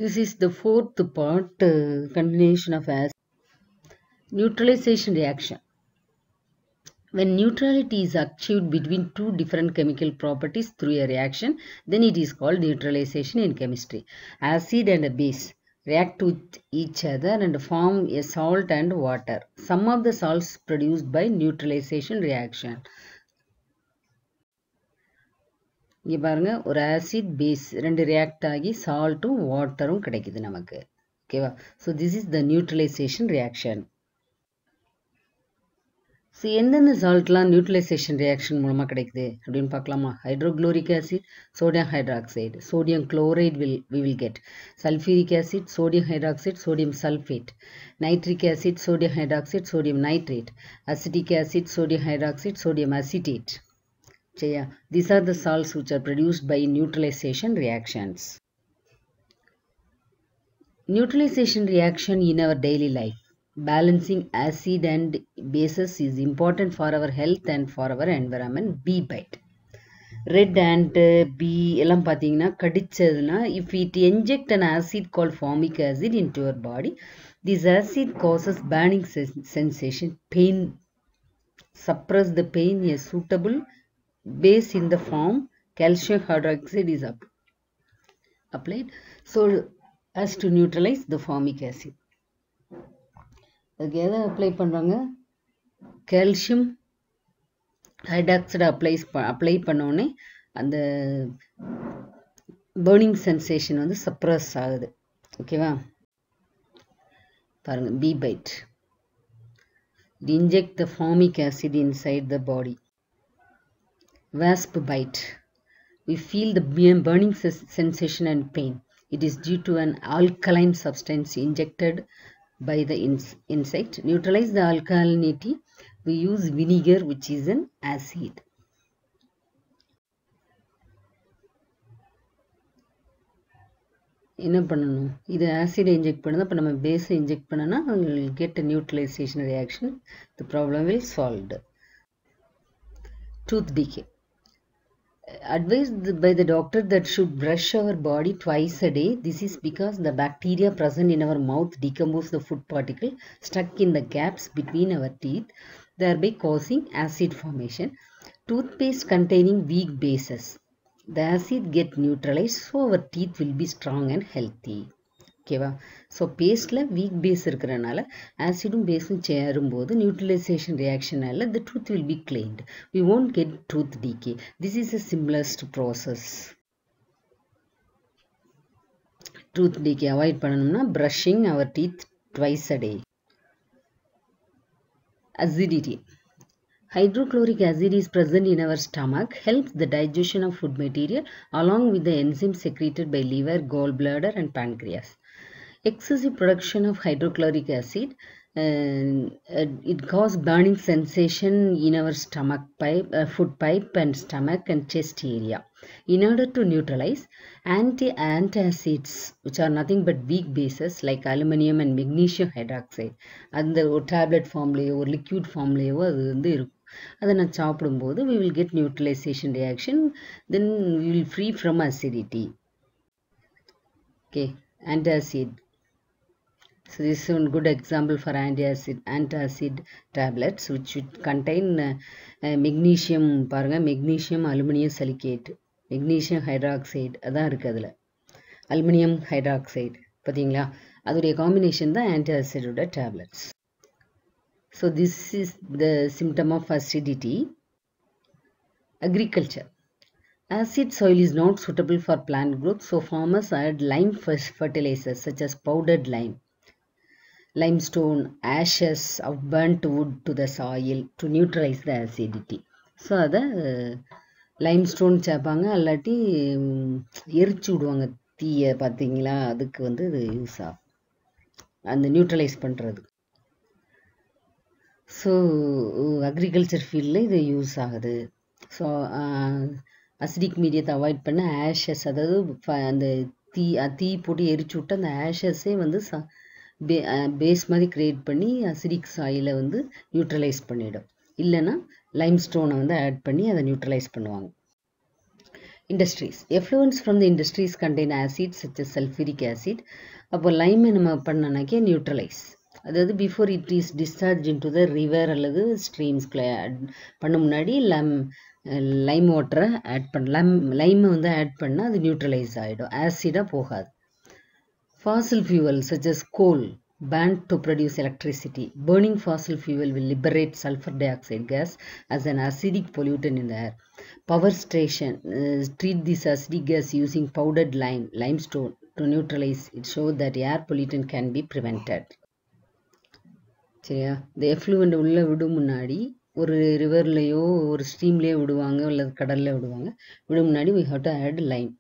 This is the fourth part, continuation of acid neutralization reaction. When neutrality is achieved between two different chemical properties through a reaction, then it is called neutralization in chemistry. Acid and a base react with each other and form a salt and water. Some of the salts produced by neutralization reaction. இங்க பாருங்க ஒரு acid base ரெண்டு react ஆகி saltம் waterம் கிடைக்குது நமக்கு. ஓகேவா? So this is the neutralization reaction. So எந்தெந்த saltலாம் neutralization reaction மூலமா கிடைக்குது அப்படின்னு பார்க்கலாமா? Hydrochloric acid, sodium hydroxide, sodium chloride we will get. Sulfuric acid, sodium hydroxide, sodium sulfate. Nitric acid, sodium hydroxide, sodium nitrate. Acetic acid, sodium hydroxide, sodium acetate. These are the salts which are produced by neutralization reactions. Neutralization reaction in our daily life. Balancing acid and bases is important for our health and for our environment. Bee bite. Red ant, bee எல்லாம் பார்த்தீங்கன்னா கடிச்சதுன்னா if it inject an acid called formic acid into your body, this acid causes burning sensation, pain. Suppress the pain. A suitable base in the form calcium hydroxide is applied so as to neutralize the formic acid. அதுக்கு எதை apply பண்ணுறாங்க? Calcium hydroxide apply பண்ணோடனே அந்த burning sensation வந்து suppress ஆகுது. ஓகேவா? பாருங்க, bee bite. Inject the formic acid inside the body. Wasp bite. We feel the burning sensation and pain. It is due to an alkaline substance injected by the insect. Neutralize the alkalinity. We use vinegar, which is an acid. என்ன பண்ணணும்? இது acid inject பண்ணுது. அப்போ நம்ம base inject பண்ணனா we will get a neutralization reaction. The problem will solved. Tooth decay. Advised by the doctor that should brush our body twice a day. This is because the bacteria present in our mouth decompose the food particle stuck in the gaps between our teeth, thereby causing acid formation. Toothpaste containing weak bases. The acid get neutralized, so our teeth will be strong and healthy. ஓகேவா? So பேஸ்டில் week base இருக்கிறனால ஆசிடும் பேஸும் சேரும்போது neutralisation ரியாக்ஷனால the tooth will be cleaned. We won't get tooth decay. This is the simplest process. Tooth decay avoid பண்ணணும்னா brushing our teeth twice a day. Acidity. Hydrochloric acid is present in our stomach, helps the digestion of food material along with the enzymes secreted by liver, gallbladder and pancreas. Excessive production of hydrochloric acid, it causes burning sensation in our stomach pipe, food pipe and stomach and chest area. In order to neutralize, antacids, which are nothing but weak bases like aluminum and magnesium hydroxide, and the tablet form or liquid form அது வந்து இருக்கும். அதை நான் சாப்பிடும்போது we will get neutralization reaction, then we will free from acidity. Okay, antacid. So this is one good example for antacid tablets which would contain magnesium. பாருங்க, magnesium aluminum silicate, magnesium hydroxide அதான் இருக்கு அதில். Aluminium hydroxide பார்த்தீங்களா? அதோடைய combination தான் ஆன்டாசிடோட tablets. So this is the symptom of acidity. Agriculture. Acid soil is not suitable for plant growth, so farmers add lime fertilizers such as powdered lime, limestone, ashes of burnt wood to the soil to neutralize the acidity. So அதை limestone சேர்ப்பாங்க, அல்லாட்டி எரிச்சு விடுவாங்க தீயை. பார்த்தீங்களா? அதுக்கு வந்து இது யூஸ் ஆகும், அந்த நியூட்ரலைஸ் பண்ணுறது. ஸோ அக்ரிகல்ச்சர் ஃபீல்டில் இது யூஸ் ஆகுது. ஸோ அசிடிக் மீடியத்தை அவாய்ட் பண்ண ஆஷஸ், அதாவது அந்த தீ போட்டு எரிச்சு விட்டு அந்த ஆஷஸே வந்து பேஸ் மாதிரி கிரியேட் பண்ணி அசிடிக் சாயிலை வந்து நியூட்ரலைஸ் பண்ணிடும். இல்லைன்னா லைம்ஸ்டோனை வந்து ஆட் பண்ணி அதை நியூட்ரலைஸ் பண்ணுவாங்க. industries. Effluents from the industries contain acids such as sulfuric acid. அப்போ லைமை நம்ம பண்ணனாக்கே நியூட்ரலைஸ், அதாவது before it is discharge in to the river அல்லது ஸ்ட்ரீம்ஸ்குள்ளே பண்ண முன்னாடி லைம் வாட்டரை ஆட் பண்ணலாம். லைமை வந்து ஆட் பண்ணால் அது நியூட்ரலைஸ் ஆகிடும், ஆசிடாக போகாது. Fossil fuels such as coal banned to produce electricity. Burning fossil fuel will liberate sulfur dioxide gas as an acidic pollutant in the air. Power station treat this acidic gas using powdered limestone to neutralize it, show that air pollutant can be prevented. சரியா? இந்த எஃப்ளூவண்ட் உள்ளே விடும் முன்னாடி ஒரு ரிவர்லேயோ ஒரு ஸ்ட்ரீம்லேயோ விடுவாங்க, அல்லது கடலில் விடுவாங்க. விடும் முன்னாடி we have to add lime.